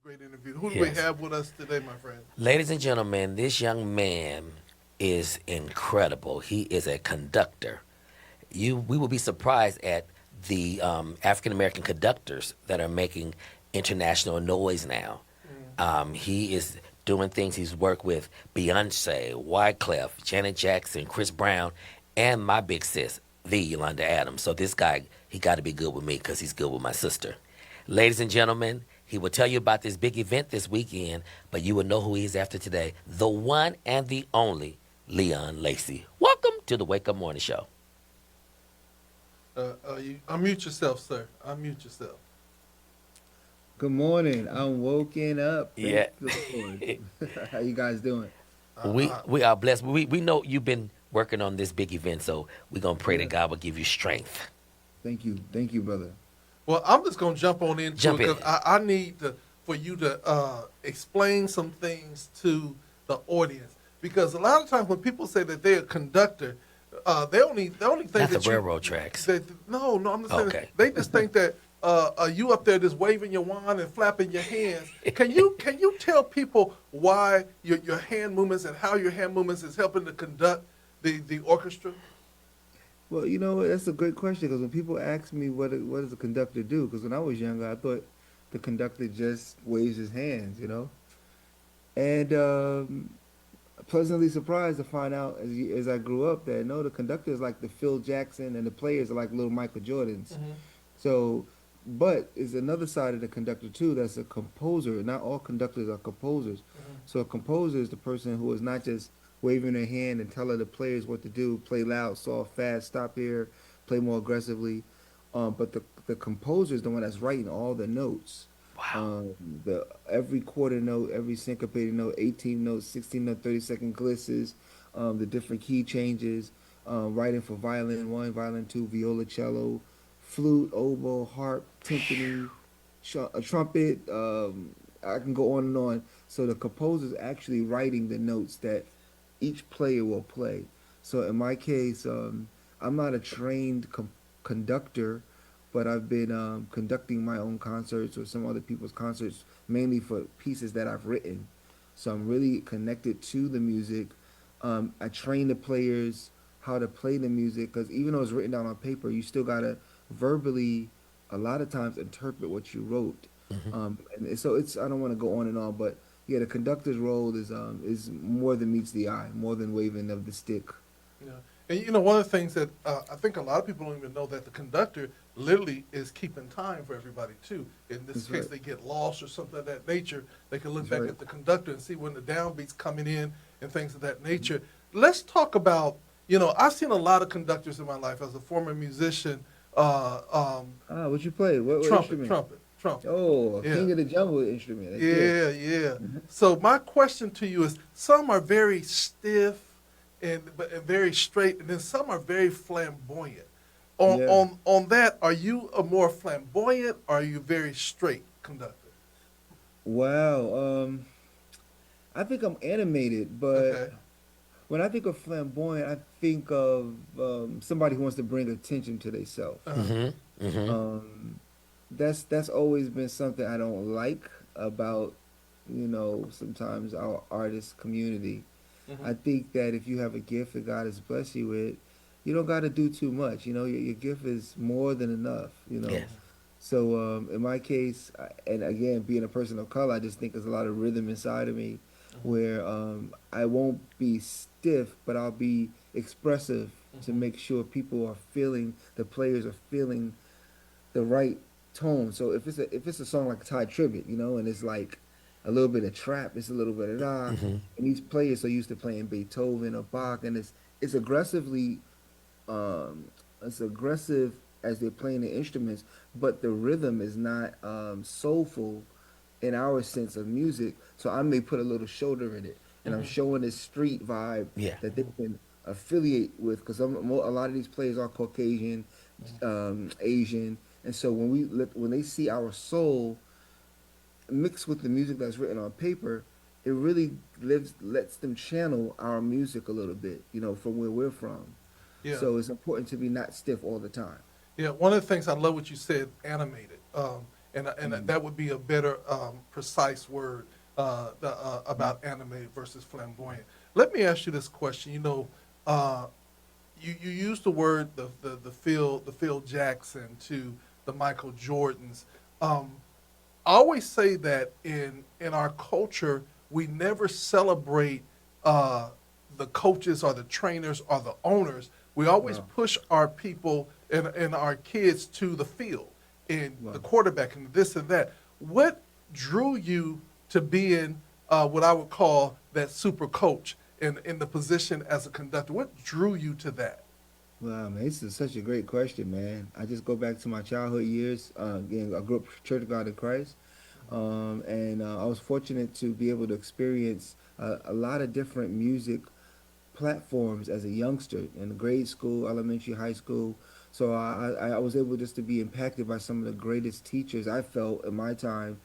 Great interview. Who do we Yes. have with us today, my friend? Ladies and gentlemen, this young man is incredible. He is a conductor. We will be surprised at the African American conductors that are making international noise now. Mm. He is doing things. He's worked with Beyonce, Wyclef, Janet Jackson, Chris Brown, and my big sis, the Yolanda Adams. So this guy, he got to be good with me because he's good with my sister. Ladies and gentlemen, he will tell you about this big event this weekend, but you will know who he is after today. The one and the only Leon Lacey. Welcome to the Wake Up Morning Show. You unmute yourself, sir. Unmute yourself. Good morning. I'm woken up. Thank Yeah. the Lord. How you guys doing? Uh, we uh, we are blessed. We know you've been working on this big event, so we're gonna pray that Yeah. God will give you strength. Thank you. Thank you, brother. well, I'm just gonna jump on into it Jump in. because I need for you to explain some things to the audience because a lot of times when people say that they're a conductor, they only think Not the that you railroad tracks. no, I'm just saying Okay. they just think that you up there just waving your wand and flapping your hands. Can you tell people why your hand movements and how your hand movements is helping to conduct the orchestra? Well, you know what? That's a great question because when people ask me what does a conductor do, because when I was younger, I thought the conductor just waves his hands, and pleasantly surprised to find out as I grew up that no, the conductor is like the Phil Jackson and the players are like little Michael Jordans. Hmm. So, but is another side of the conductor too. That's a composer. Not all conductors are composers. Hmm. So a composer is the person who is not just waving their hand and telling the players what to do, play loud, soft, fast, stop here, play more aggressively. But the composer is the one that's writing all the notes. Wow. Um, the every quarter note, every syncopated note, 18 notes, 16 note, 30-second glisses, the different key changes, writing for violin one, violin two, viola, cello, flute, oboe, harp, timpani, a trumpet. I can go on and on. So the composer is actually writing the notes that each player will play. So in my case, I'm not a trained conductor, but I've been conducting my own concerts or some other people's concerts, mainly for pieces that I've written. So I'm really connected to the music. I train the players how to play the music because even though it's written down on paper, you still gotta verbally, a lot of times, interpret what you wrote. Hmm. And so it's I don't want to go on and on, but yeah, the conductor's role is more than meets the eye, more than waving of the stick. Yeah. And one of the things that I think a lot of people don't even know that the conductor literally is keeping time for everybody too. In this That's case, right. they get lost or something of that nature. They can look That's back right. at the conductor and see when the downbeats coming in and things of that nature. Let's talk about. I've seen a lot of conductors in my life as a former musician. What you play? What Trumpet, instrument? trumpet, trumpet. Oh, a Yeah. king of the jungle instrument. That's good. Yeah, yeah. Mhm. So my question to you is: some are very stiff and very straight, and then some are very flamboyant. On Yeah. on on that, are you a more flamboyant, or are you very straight conductor? Wow. I think I'm animated, but Okay. when I think of flamboyant, I think of somebody who wants to bring attention to themselves. Uh-huh. Hmm. Hmm. Um, that's always been something I don't like about sometimes our artist community. Hmm. I think that if you have a gift that God has blessed you with, you don't got to do too much. Your gift is more than enough. Yes. So in my case, and again, being a person of color, I just think there's a lot of rhythm inside of me, where I won't be stiff, but I'll be expressive to Hmm. make sure people are feeling, the players are feeling the right tone. So if it's a song like Thai Tribute, and it's like a little bit of trap, it's a little bit of Hmm. and these players are used to playing Beethoven or Bach, and it's aggressively um, it's aggressive as they're playing the instruments, but the rhythm is not soulful in our sense of music. So I may put a little shoulder in it, and I'm Hmm. showing this street vibe Yeah. that they can affiliate with because a lot of these players are Caucasian, Asian, and so when they see our soul mixed with the music that's written on paper, it really lets them channel our music a little bit, from where we're from. Yeah. So it's important to be not stiff all the time. Yeah, one of the things I love what you said, animated. and that would be a better precise word about animated versus flamboyant. Let me ask you this question. You used the word the Phil Jackson to the Michael Jordans. I always say that in our culture we never celebrate the coaches or the trainers or the owners. We always Wow. push our people and our kids to the field and the Wow. quarterback and this and that. What drew you to being what I would call that super coach in the position as a conductor? What drew you to that? Wow, man, this is such a great question, man. I just go back to my childhood years. Again, I grew up Church of God in Christ, and I was fortunate to be able to experience a lot of different music platforms as a youngster in grade school, elementary, high school. So I was able just to be impacted by some of the greatest teachers I felt in my time.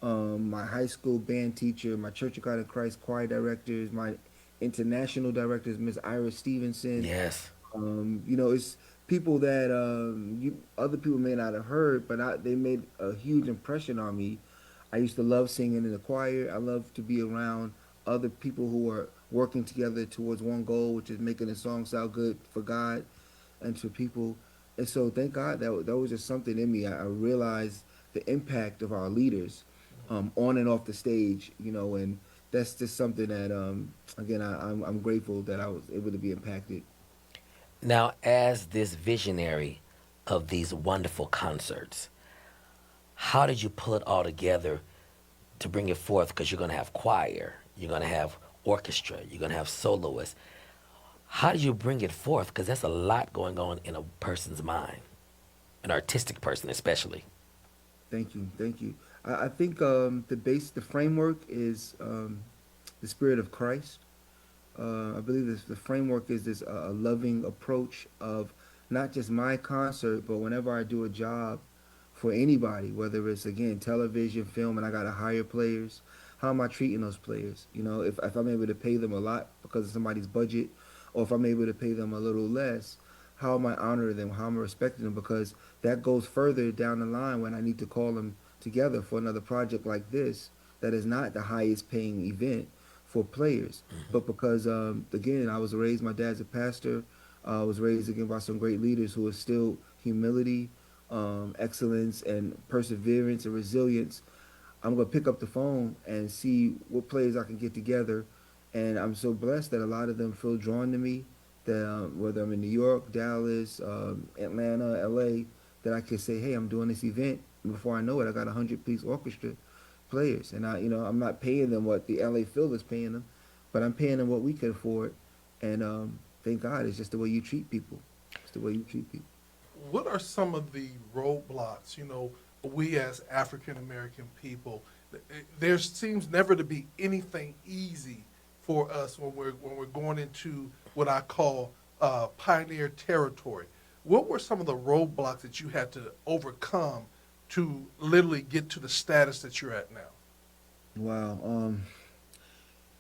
My high school band teacher, my Church of God in Christ choir directors, my international directors, Miss Ira Stevenson. Yes. It's people that other people may not have heard, but they made a huge impression on me. I used to love singing in the choir. I love to be around other people who are working together towards one goal, which is making the song sound good for God and to people. And so, thank God that was just something in me. I realized the impact of our leaders on and off the stage, and that's just something that, again, I'm grateful that I was able to be impacted. Now, as this visionary of these wonderful concerts, how did you pull it all together to bring it forth? Because you're going to have choir, you're going to have orchestra, you're going to have soloists. How did you bring it forth? Because that's a lot going on in a person's mind, an artistic person especially. Thank you, thank you. I think the framework is the spirit of Christ. I believe the framework is this a loving approach of not just my concert, but whenever I do a job for anybody, whether it's again television, film, and I got to hire players, how am I treating those players? If I'm able to pay them a lot because of somebody's budget, or if I'm able to pay them a little less, how am I honoring them? How am I respecting them? Because that goes further down the line when I need to call them together for another project like this that is not the highest paying event for players. But because, again, I was raised, my dad's a pastor. I was raised again by some great leaders who instilled humility, excellence, and perseverance and resilience. I'm going to pick up the phone and see what players I can get together. And I'm so blessed that a lot of them feel drawn to me, that whether I'm in New York, Dallas, Atlanta, LA, that I can say, hey, I'm doing this event. And before I know it, I got a 100-piece orchestra players. And I'm not paying them what the LA Phil is paying them, but I'm paying them what we can afford. And thank God, it's just the way you treat people. It's the way you treat people. What are some of the roadblocks? We as African American people, there seems never to be anything easy for us when we're going into what I call pioneer territory. What were some of the roadblocks that you had to overcome to literally get to the status that you're at now? Wow.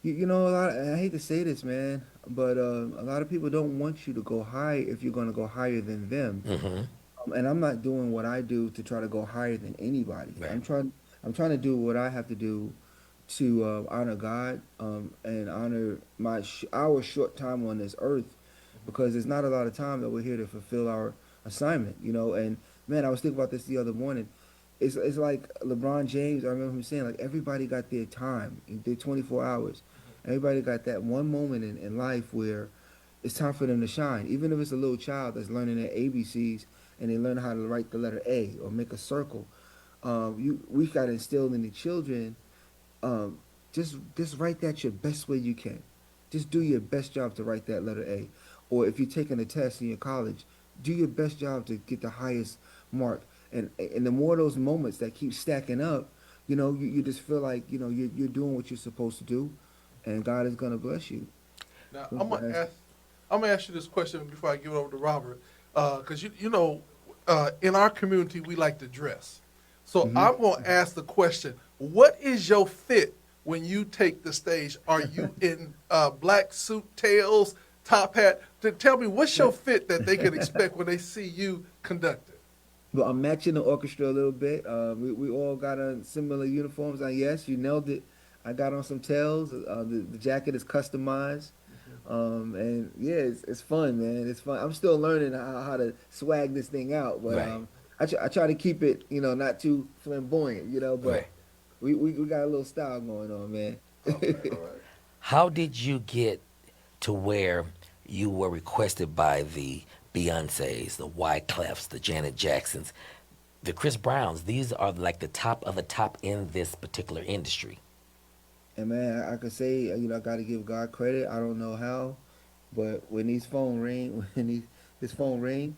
I hate to say this, man, but a lot of people don't want you to go high if you're going to go higher than them. Hmm. And I'm not doing what I do to try to go higher than anybody. Right. I'm trying to do what I have to do to honor God and honor our short time on this earth, because there's not a lot of time that we're here to fulfill our assignment. And man, I was thinking about this the other morning. It's like LeBron James. I remember him saying, like, everybody got their time, their 24 hours. Everybody got that one moment in life where it's time for them to shine. Even if it's a little child that's learning their ABCs and they learn how to write the letter A or make a circle. We got instilled in the children. Just write that your best way you can. Just do your best job to write that letter A. Or if you're taking a test in your college, do your best job to get the highest mark. And the more of those moments that keep stacking up, you just feel like you're doing what you're supposed to do, and God is gonna bless you. Now, I'm gonna ask you this question before I give it over to Robert, because in our community we like to dress. So Hmm. I'm gonna ask the question: what is your fit when you take the stage? Are you in black suit, tails, top hat? Tell me what's your fit that they can expect when they see you conducting. But I'm matching the orchestra a little bit. We all got on similar uniforms. Yes, you nailed it. I got on some tails. The jacket is customized. And yeah, it's fun, man. It's fun. I'm still learning how to swag this thing out, but Right, I try to keep it, not too flamboyant, but right. we got a little style going on, man. Okay, all right. How did you get to where you were requested by the Beyoncés, the Wyclefs, the Janet Jacksons, the Chris Browns? These are like the top of the top in this particular industry. And man, I could say, I got to give God credit. I don't know how, but when these phone ring, this phone ring,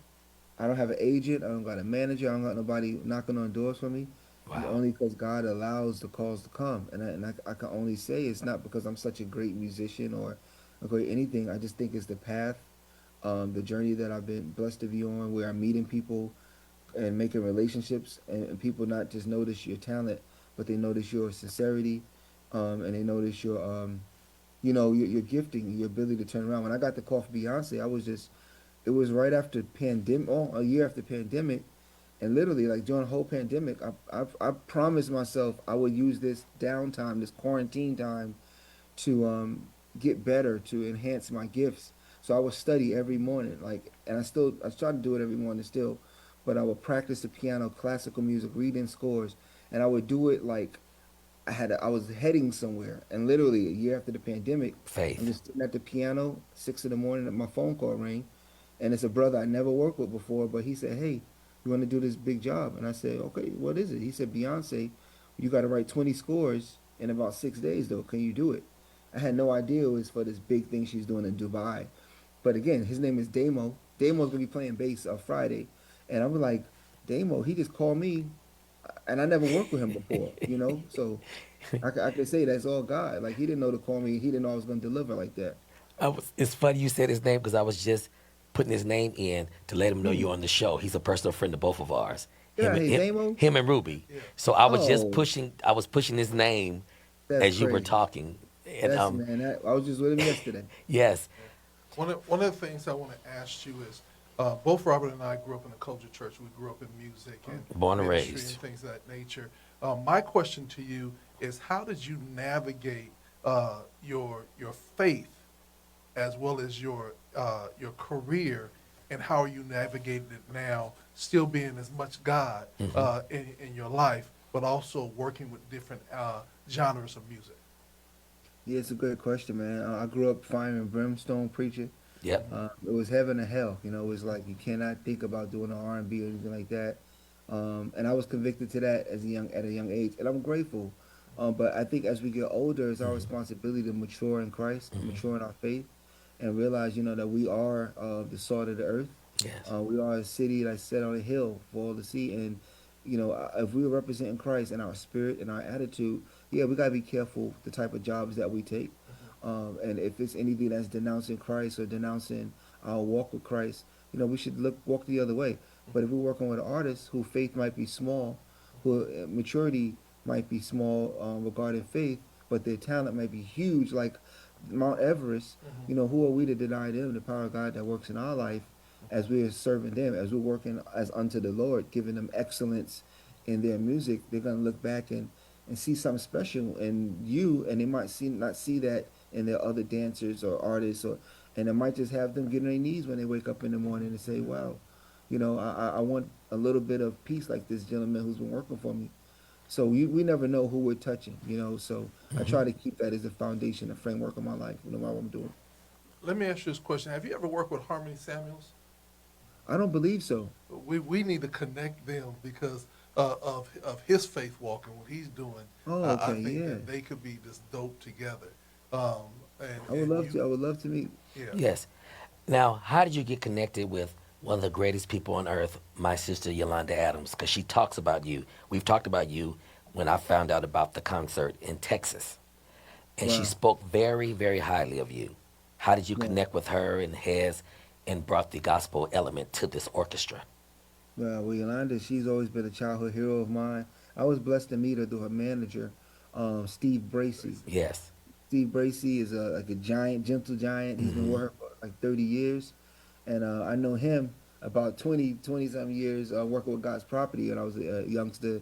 I don't have an agent. I don't got a manager. I don't got nobody knocking on doors for me. It's Wow. only because God allows the calls to come, and I can only say it's not because I'm such a great musician or a great anything. I just think it's the path, the journey that I've been blessed to be on, where I'm meeting people and making relationships, and people not just notice your talent, but they notice your sincerity, and they notice your gifting, your ability to turn around. When I got the call for Beyonce, it was right after pandemic, a year after pandemic, and literally like during the whole pandemic, I promised myself I would use this downtime, this quarantine time, to get better, to enhance my gifts. So I would study every morning, like, and I try to do it every morning still, but I would practice the piano, classical music, reading scores, and I would do it like I was heading somewhere, and literally a year after the pandemic, I'm Faith. just sitting at the piano, 6 in the morning, and my phone call rang, and it's a brother I never worked with before, but he said, "Hey, you want to do this big job?" And I said, "Okay, what is it?" He said, "Beyonce, you got to write 20 scores in about 6 days, though. Can you do it?" I had no idea it was for this big thing she's doing in Dubai. But again, his name is Damo. Damo's gonna be playing bass on Friday, and I'm like, Damo, he just called me, and I never worked with him before. So I could say that's all God. Like he didn't know to call me. He didn't know I was gonna deliver like that. It's funny you said his name because I was just putting his name in to let him know Hmm. you're on the show. He's a personal friend of both of ours, him Yeah, and hey him, Damo. him and Ruby. Yeah. So I was just Oh, pushing. I was pushing his name that's as you were crazy. talking, and That's man. I was just with him yesterday. yes, Yeah. One of the things I want to ask you is, both Robert and I grew up in a culture church. We grew up in music and born and ministry raised. and things of that nature. My question to you is, how did you navigate your faith as well as your career, and how are you navigating it now, still being as much God Hmm. in your life, but also working with different genres of music? Yeah, it's a great question, man. I grew up fire and brimstone preacher. Yep. It was heaven and hell. It was like you cannot think about doing an R&B or anything like that. And I was convicted to that at a young age, and I'm grateful. But I think as we get older, it's our Hmm. responsibility to mature in Christ, Hmm. mature in our faith, and realize, that we are the salt of the earth. Yes. We are a city that's set on a hill for all to see, and if we're representing Christ in our spirit and our attitude, yeah, we gotta be careful the type of jobs that we take. And if it's anything that's denouncing Christ or denouncing our walk with Christ, we should walk the other way. But if we're working with artists whose faith might be small, who maturity might be small regarding faith, but their talent might be huge, like Mount Everest, Hmm. who are we to deny them the power of God that works in our life as we are serving them, as we're working as unto the Lord, giving them excellence in their music? They're gonna look back and see something special in you, and they might not see that in their other dancers or artists, and it might just have them get on their knees when they wake up in the morning and say, "Wow, I want a little bit of peace like this gentleman who's been working for me." So we never know who we're touching. So I Hmm. try to keep that as a foundation, a framework of my life, no matter what I'm doing. Let me ask you this question: have you ever worked with Harmony Samuels? I don't believe so. We need to connect them because of his faith walk and what he's doing. Oh, I okay, think yeah. that they could be just dope together. Um, and I would and love you, to. I would love to meet. yeah. Yes. Now, how did you get connected with one of the greatest people on earth, my sister Yolanda Adams? Because she talks about you. We've talked about you when I found out about the concert in Texas, and she Wow. spoke very, very highly of you. How did you Wow. connect with her and brought the gospel element to this orchestra? Well, Yolanda, she's always been a childhood hero of mine. I was blessed to meet her through her manager, Steve Bracy. Tracy. Steve Bracy is like a giant, gentle giant. He's been Hmm. with her for like 30 years. And I know him. about 20 some years working with God's property when I was a youngster.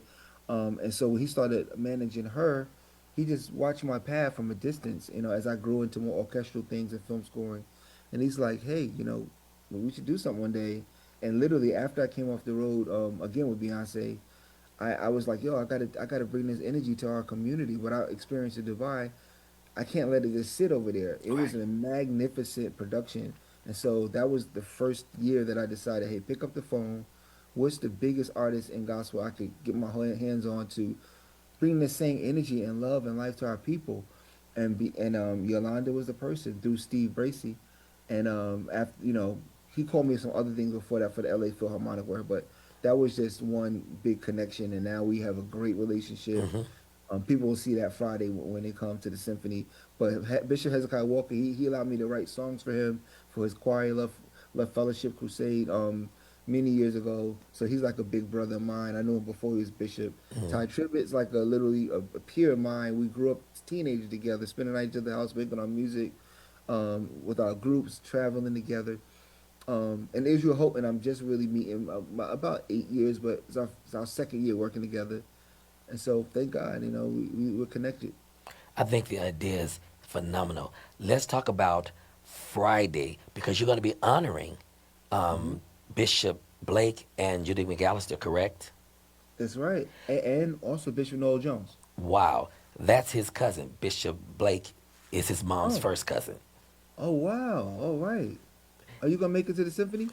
And so when he started managing her, he just watched my path from a distance, as I grew into more orchestral things and film scoring. And he's like, hey, we should do something one day. And literally after I came off the road, again with Beyonce, I was like, yo, I gotta bring this energy to our community. Without experiencing Dubai, I can't let it just sit over there. It was Right. a magnificent production. And so that was the first year that I decided, hey, pick up the phone. What's the biggest artist in gospel I could get my hands on to bring the same energy and love and life to our people? And Yolanda was the person through Steve Bracy. And after he called me some other things before that for the LA Philharmonic work, but that was just one big connection. And now we have a great relationship. Hmm. People will see that Friday when they come to the symphony. But Bishop Hezekiah Walker, he allowed me to write songs for him for his choir love fellowship crusade many years ago. So he's like a big brother of mine. I knew him before he was bishop. Ty Tribbett's like literally a peer of mine. We grew up as teenagers together, spending nights at the house making our music with our groups, traveling together. And Israel Hope and I'm just really meeting about 8 years, but it's our second year working together. And so, thank God, we're connected. I think the idea is phenomenal. Let's talk about Friday because you're going to be honoring Hmm. Bishop Blake and Judy McAllister, correct? That's right. And also Bishop Noel Jones. Wow, that's his cousin. Bishop Blake is his mom's Oh, first cousin. oh, wow. All right. Are you gonna make it to the symphony?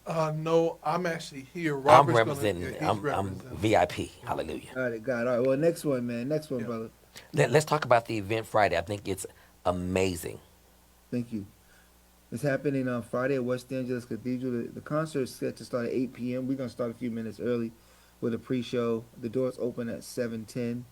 No, I'm actually here. I'm Robert's gonna. representing. Yeah, he's I'm representing. VIP. Hallelujah. Got it. Got it. All right. Well, next one, man. Next one, Yeah. brother. Let's talk about the event Friday. I think it's amazing. Thank you. It's happening on Friday at West Angeles Cathedral. The concert is set to start at 8 p.m. We're gonna start a few minutes early with a pre-show. The doors open at 7:10.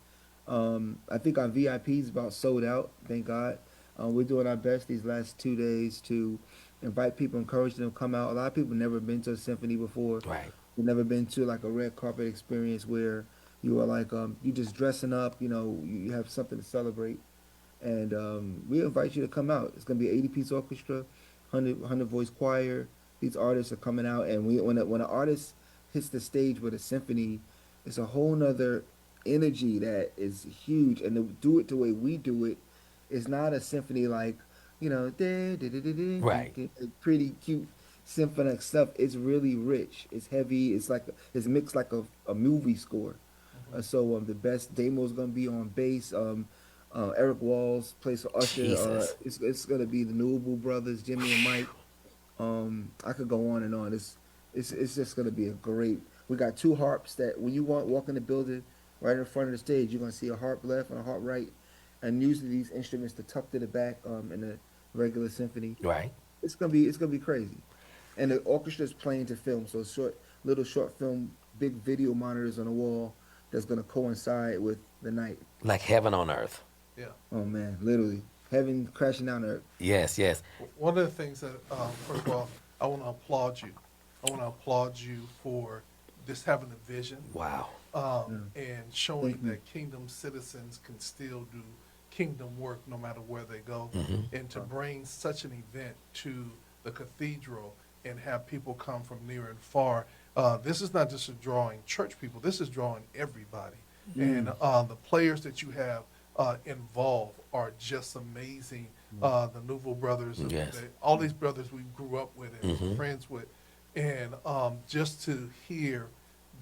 I think our VIP is about sold out. Thank God. We're doing our best these last 2 days to invite people, encourage them to come out. A lot of people never been to a symphony before. Right. They've never been to like a red carpet experience where you are like you just dressing up. You have something to celebrate, and we invite you to come out. It's gonna be an 80-piece orchestra, 100 voice choir. These artists are coming out, and when an artist hits the stage with a symphony, it's a whole nother energy that is huge. And to do it the way we do it, it's not a symphony like Right. pretty cute symphonic stuff. It's really rich. It's heavy. It's mixed like a movie score. So the best Damo's gonna be on bass. Eric Walls plays for Usher. Jesus. It's gonna be the Noble Brothers, Jimmy and Mike. I could go on and on. It's just gonna be a great. We got two harps that when you walk in the building, right in front of the stage, you're gonna see a harp left and a harp right, and usually these instruments are tucked to the back in a regular symphony. Right. It's gonna be crazy, and the orchestra is playing to film, so little short film, big video monitors on the wall that's gonna coincide with the night. Like heaven on earth. Yeah. Oh man, literally heaven crashing down to earth. Yes. Yes. One of the things that, first of all, I want to applaud you. I want to applaud you for just having a vision Wow. and showing Thank you. that kingdom citizens can still do kingdom work no matter where they go. And to bring such an event to the cathedral and have people come from near and far. This is not just drawing church people, this is drawing everybody. And the players that you have involved are just amazing. The Nouveau brothers, Yes. all these brothers we grew up with and were friends with. And just to hear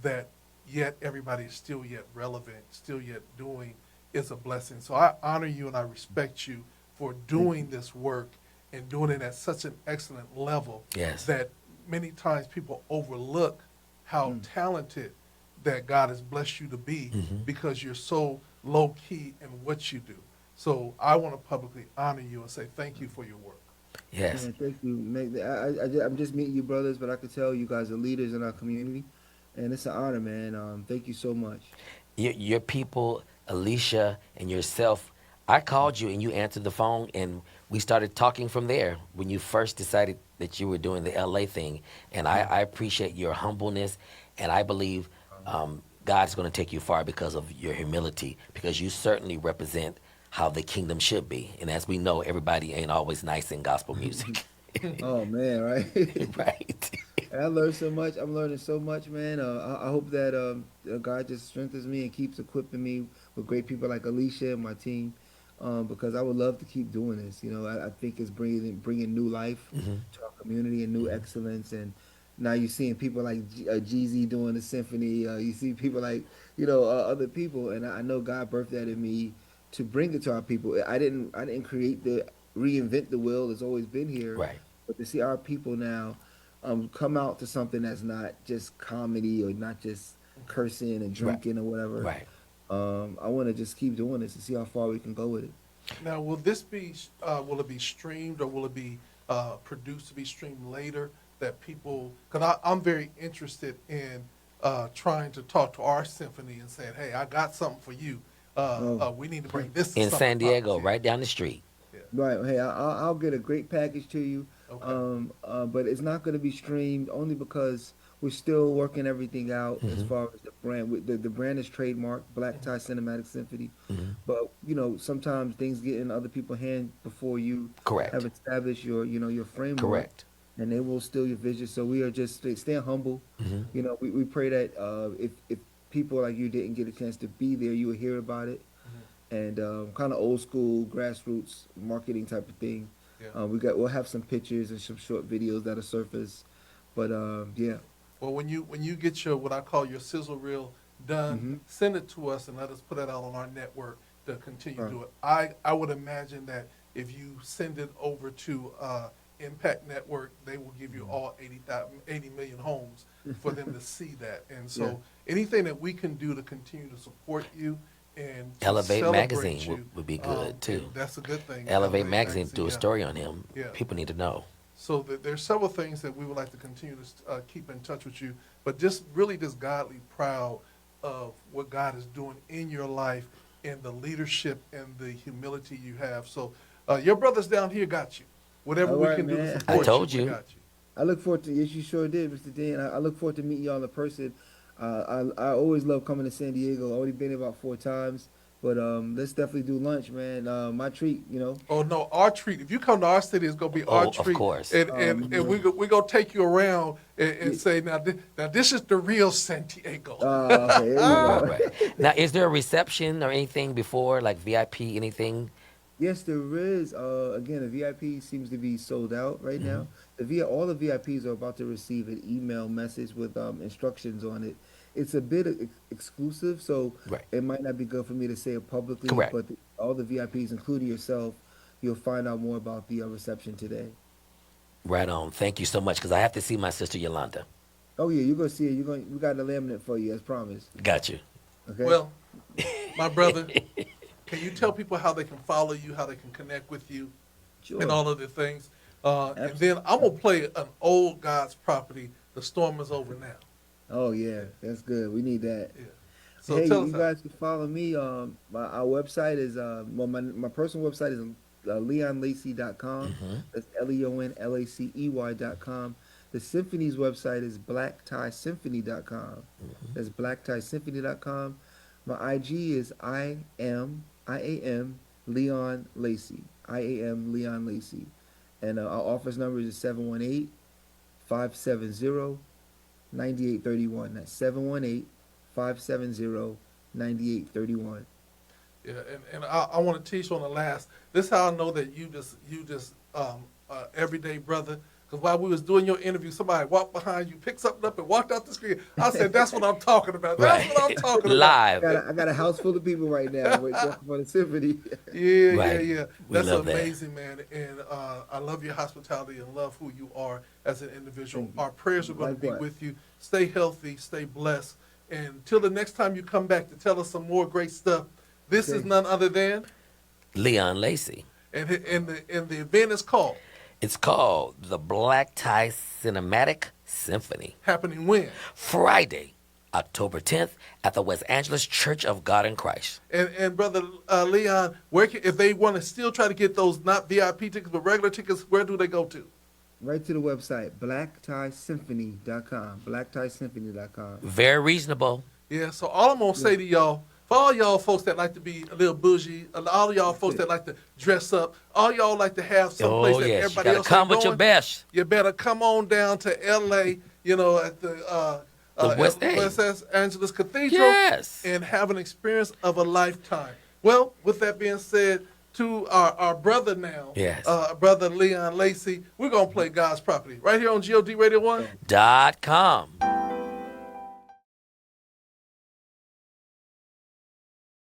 that yet everybody is still yet relevant, still yet doing is a blessing. So I honor you and I respect you for doing this work and doing it at such an excellent level Yes. that many times people overlook how talented that God has blessed you to be because you're so low key in what you do. So I want to publicly honor you and say thank you for your work. Yes. Man, thank you. I'm just meeting you brothers, but I could tell you guys are leaders in our community, and it's an honor, man. Thank you so much. Your people, Alicia and yourself, I called you and you answered the phone and we started talking from there when you first decided that you were doing the LA thing. And I appreciate your humbleness and I believe God's going to take you far because of your humility because you certainly represent how the kingdom should be. And as we know, everybody ain't always nice in gospel music. Oh man, right? Right. And I learned so much. I'm learning so much, man. I hope that God just strengthens me and keeps equipping me with great people like Alicia and my team, because I would love to keep doing this. You know, I think it's bringing new life Hmm. to our community and new excellence. And now you're seeing people like Jeezy doing the symphony. You see people like other people, and I know God birthed that in me to bring it to our people. I didn't create the reinvent the wheel. It's always been here, Right. but to see our people now come out to something that's not just comedy or not just cursing and Right. drinking or whatever. Right. I want to just keep doing this and see how far we can go with it. Now, will this be? Will it be streamed or will it be produced to be streamed later? That people, because I'm very interested in trying to talk to our symphony and saying, "Hey, I got something for you. Oh, We need to bring this to In Summer San Diego, Promise." right down the street. Yeah. right. Hey, I'll get a great package to you. Okay. But it's not going to be streamed only because we're still working everything out as Hmm. far as the brand. The brand is trademarked, Black Tie Cinematic Symphony. Hmm. But sometimes things get in other people's hands before you Correct. have established your framework, Correct. and they will steal your vision. So we are just staying humble. Hmm. We pray that if people like you didn't get a chance to be there, you will hear about it, and kind of old school grassroots marketing type of thing. Yeah. We'll have some pictures and some short videos that'll surface, but yeah. Well, when you get your what I call your sizzle reel done, Mhm. send it to us and let us put it out on our network to continue to Right. do it. I would imagine that if you send it over to Impact Network, they will give you all 80 million homes for them to see that. And so Yeah. anything that we can do to continue to support you and to Elevate celebrate Magazine you, would be good too. that's a good thing. Elevate Magazine do a yeah. story on him. Yeah. People need to know. So there's several things that we would like to continue to keep in touch with you, but just really just godly proud of what God is doing in your life and the leadership and the humility you have. So your brothers down here got you. Whatever All we right, can do to man. support I told we you. got you. I look forward to. Yes, you sure did, Mr. Dan. I look forward to meeting y'all in person. I always love coming to San Diego. I've already been here about 4 times, but let's definitely do lunch, man. My treat. Oh no, our treat. If you come to our city, it's gonna be our Oh, of treat. course. And we gonna take you around and say now this is the real Santiago. Okay, there you Right, go. right. Now, is there a reception or anything before, like VIP, anything? Yes, there is. Again, the VIP seems to be sold out right now. All the VIPs are about to receive an email message with instructions on it. It's a bit exclusive, so Right. it might not be good for me to say it publicly. Correct. But all the VIPs, including yourself, you'll find out more about the reception today. Right on. Thank you so much, because I have to see my sister Yolanda. Oh yeah, you're gonna see it. We got the laminate for you as promised. Got you. Okay. Well, my brother, can you tell people how they can follow you, how they can connect with you, sure. and all of the things? And then I'm gonna play an old God's property. The storm is over now. Oh yeah, that's good. We need that. Yeah. So Hey, tell you us. guys can follow me. Our website is my personal website is leonlacey.com. Mhm. That's leonlacey.com. The symphony's website is blacktieSymphony.com. That's blacktieSymphony.com. My IG is I am Leon Lacey. I am Leon Lacey. And our office number is 718-570-9831. That's 718-570-9831. Yeah, and I want to teach on the last. This is how I know that you just everyday brother. Because while we was doing your interview, somebody walked behind you, picked something up, and walked out the screen. I said, "That's what I'm talking about. That's what I'm talking about." Live. I got a house full of people right now waiting for the symphony. Yeah, Right. yeah. We That's love that. amazing, man. And I love your hospitality and love who you are as an individual. Thank you. Our prayers are going to be Likewise. with you. Stay healthy, stay blessed. And until the next time you come back to tell us some more great stuff, this is Okay. none other than, Leon Lacey. and the event is called It's called the Black Tie Cinematic Symphony. Happening When? Friday, October 10th at the West Angeles Church of God in Christ. And brother Leon, if they want to still try to get those not VIP tickets but regular tickets, where do they go to? Right to the website, blacktieSymphony.com. BlacktieSymphony.com. Very reasonable. Yeah, so all I'm going to say to y'all, for all y'all folks that like to be a little bougie, all y'all folks that like to dress up, all y'all like to have some place Oh, that yes. You everybody got to else come ain't with your going, best. you better come on down to L.A. at the West End. Los Angeles Cathedral, Yes. and have an experience of a lifetime. Well, with that being said, to our brother now, Yes. brother Leon Lacey, we're gonna play God's Property right here on GOD Radio 1. .com.